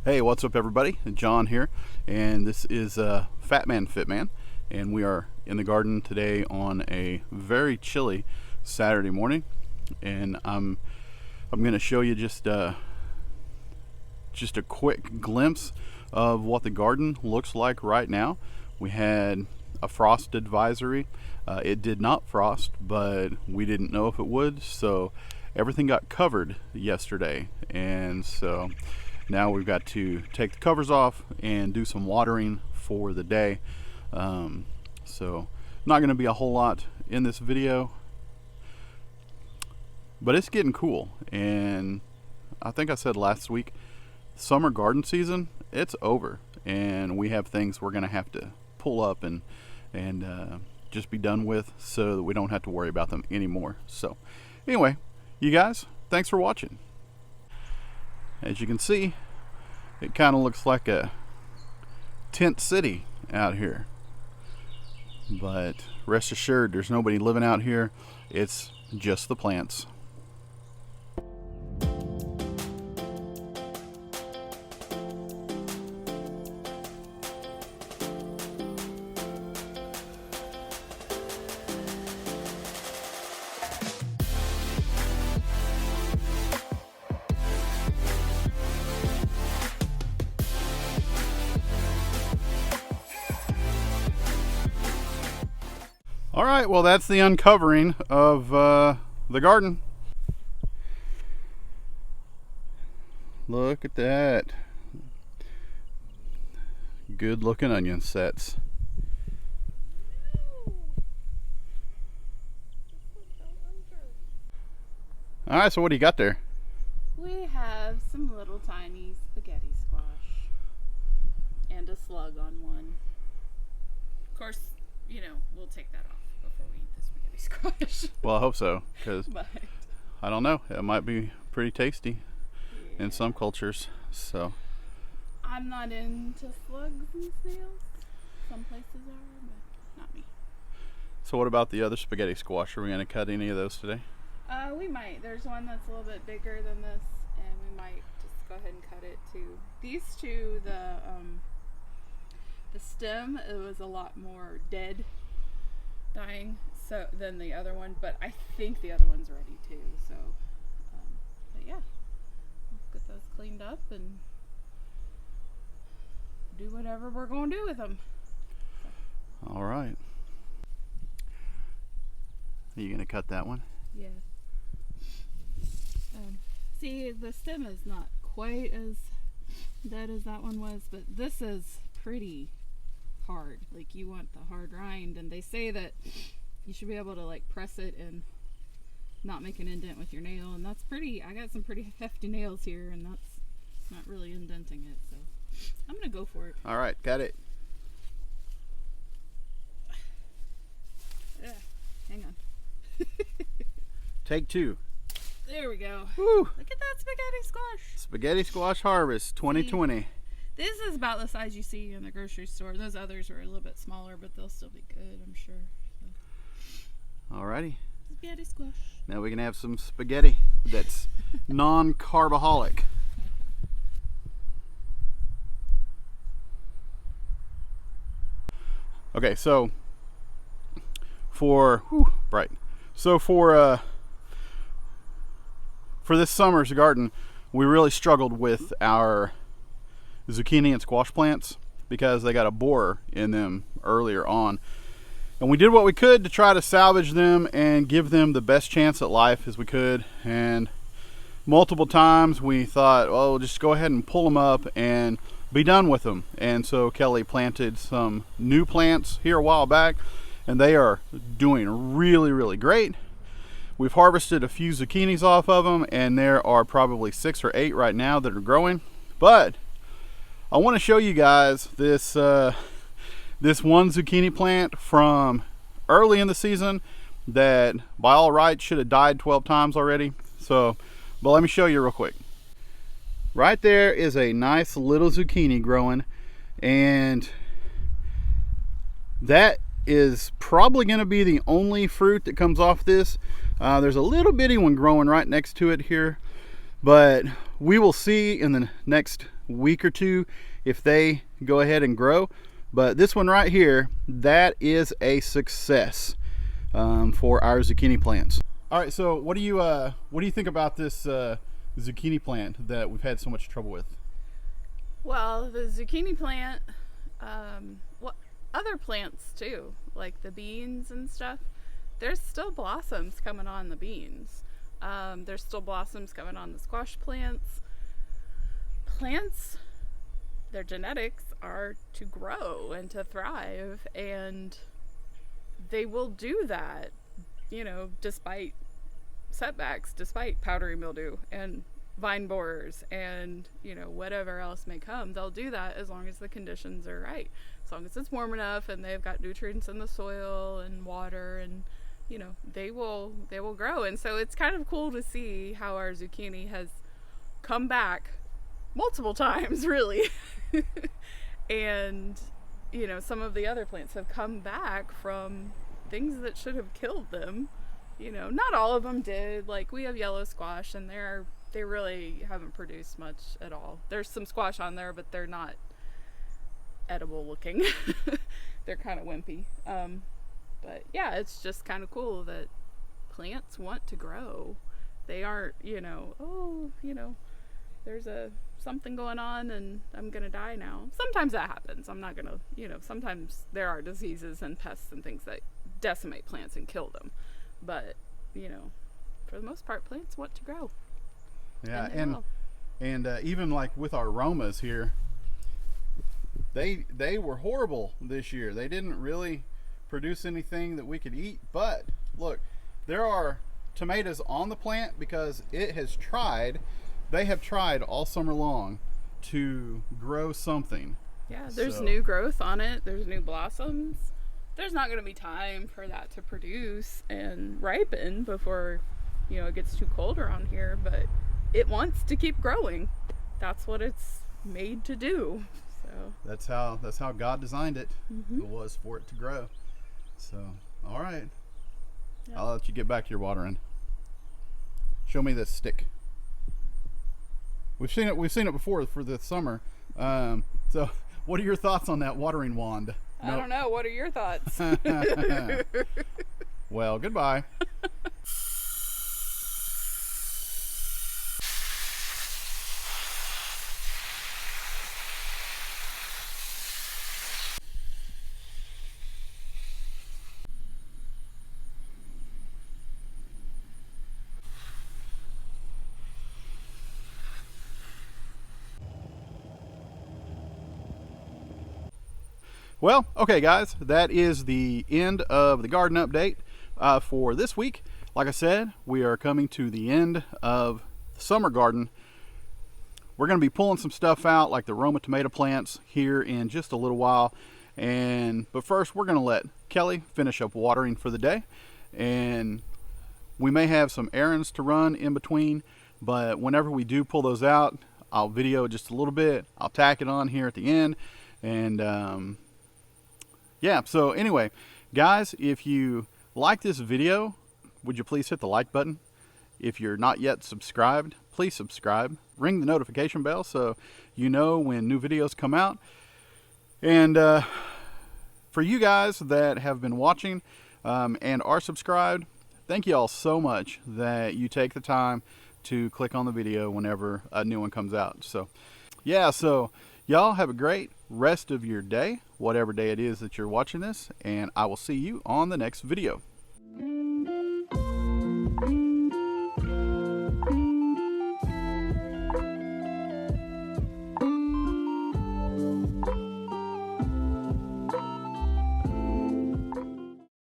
Hey, what's up everybody? John here, and this is Fat Man Fit Man, and we are in the garden today on a very chilly Saturday morning, and I'm going to show you just a quick glimpse of what the garden looks like right now. We had a frost advisory. It did not frost, but we didn't know if it would, so everything got covered yesterday, and so now we've got to take the covers off and do some watering for the day. So not going to be a whole lot in this video, but it's getting cool. And I think I said last week, summer garden season, it's over, and we have things we're going to have to pull up and just be done with so that we don't have to worry about them anymore. So anyway, you guys, thanks for watching. As you can see, it kind of looks like a tent city out here, but rest assured there's nobody living out here. It's just the plants. All right, well, that's the uncovering of the garden. Look at that. Good looking onion sets. All right, so what do you got there? We have some little tiny spaghetti squash and a slug on one. Of course, you know, we'll take that off before we eat the spaghetti squash. Well, I hope so, because But I don't know, it might be pretty tasty in some cultures. So I'm not into slugs and snails. Some places are, but not me. So what about the other spaghetti squash? Are we going to cut any of those today? We might. There's one that's a little bit bigger than this, and we might just go ahead and cut it too. These two, the stem, it was a lot more dying than the other one, but I think the other one's ready too. So, but yeah, let's get those cleaned up and do whatever we're going to do with them. All right. Are you going to cut that one? Yeah. See, the stem is not quite as dead as that one was, but this is pretty hard. Like, you want the hard rind, and they say that you should be able to like press it and not make an indent with your nail, and that's pretty. I got some pretty hefty nails here, and that's not really indenting it, so I'm gonna go for it. All right, got it. Yeah, hang on. Take two. There we go. Woo! Look at that spaghetti squash. Spaghetti squash harvest 2020. This is about the size you see in the grocery store. Those others are a little bit smaller, but they'll still be good, I'm sure. So. Alrighty. Spaghetti squash. Now we can have some spaghetti that's non-carbaholic. Okay, so for this summer's garden, we really struggled with our zucchini and squash plants because they got a borer in them earlier on, and we did what we could to try to salvage them and give them the best chance at life as we could. And multiple times we thought, well, we'll just go ahead and pull them up and be done with them. And so Kelly planted some new plants here a while back, and they are doing really great. We've harvested a few zucchinis off of them, and there are probably 6 or 8 right now that are growing. But I want to show you guys this this one zucchini plant from early in the season that by all rights should have died 12 times already. So, but let me show you real quick. Right there is a nice little zucchini growing, and that is probably going to be the only fruit that comes off this. There's a little bitty one growing right next to it here, but we will see in the next week or two if they go ahead and grow. But this one right here, that is a success for our zucchini plants. All right, so what do you think about this zucchini plant that we've had so much trouble with? Well, the zucchini plant, well, other plants too, like the beans and stuff, there's still blossoms coming on the beans. There's still blossoms coming on the squash plants. Plants, their genetics are to grow and to thrive, and they will do that, you know, despite setbacks, despite powdery mildew and vine borers and, you know, whatever else may come. They'll do that as long as the conditions are right, as long as it's warm enough and they've got nutrients in the soil and water, and you know, they will grow. And so it's kind of cool to see how our zucchini has come back multiple times, really. And you know, some of the other plants have come back from things that should have killed them. You know, not all of them did. Like, we have yellow squash, and they really haven't produced much at all. There's some squash on there, but they're not edible looking. They're kind of wimpy. But yeah, it's just kind of cool that plants want to grow. They aren't, you know, oh, you know, there's something going on and I'm gonna die now. Sometimes that happens. I'm not gonna, you know, sometimes there are diseases and pests and things that decimate plants and kill them. But, you know, for the most part, plants want to grow. Yeah, and even like with our aromas here, they were horrible this year. They didn't really produce anything that we could eat. But look, there are tomatoes on the plant because it has tried. They have tried all summer long to grow something. Yeah, there's new growth on it. There's new blossoms. There's not going to be time for that to produce and ripen before, you know, it gets too cold around here, but it wants to keep growing. That's what it's made to do. So that's how God designed it. Mm-hmm. It was for it to grow. So, all right. Yeah. I'll let you get back to your watering. Show me this stick. We've seen it before for the summer. So what are your thoughts on that watering wand? I don't know. What are your thoughts? Well, goodbye. Well, okay, guys, that is the end of the garden update for this week. Like I said, we are coming to the end of the summer garden. We're going to be pulling some stuff out, like the Roma tomato plants, here in just a little while. But first, we're going to let Kelly finish up watering for the day. And we may have some errands to run in between, but whenever we do pull those out, I'll video just a little bit. I'll tack it on here at the end. And yeah, so anyway, guys, if you like this video, would you please hit the like button? If you're not yet subscribed, please subscribe. Ring the notification bell so you know when new videos come out. And for you guys that have been watching and are subscribed, thank you all so much that you take the time to click on the video whenever a new one comes out. So yeah, so y'all have a great rest of your day, whatever day it is that you're watching this, and I will see you on the next video.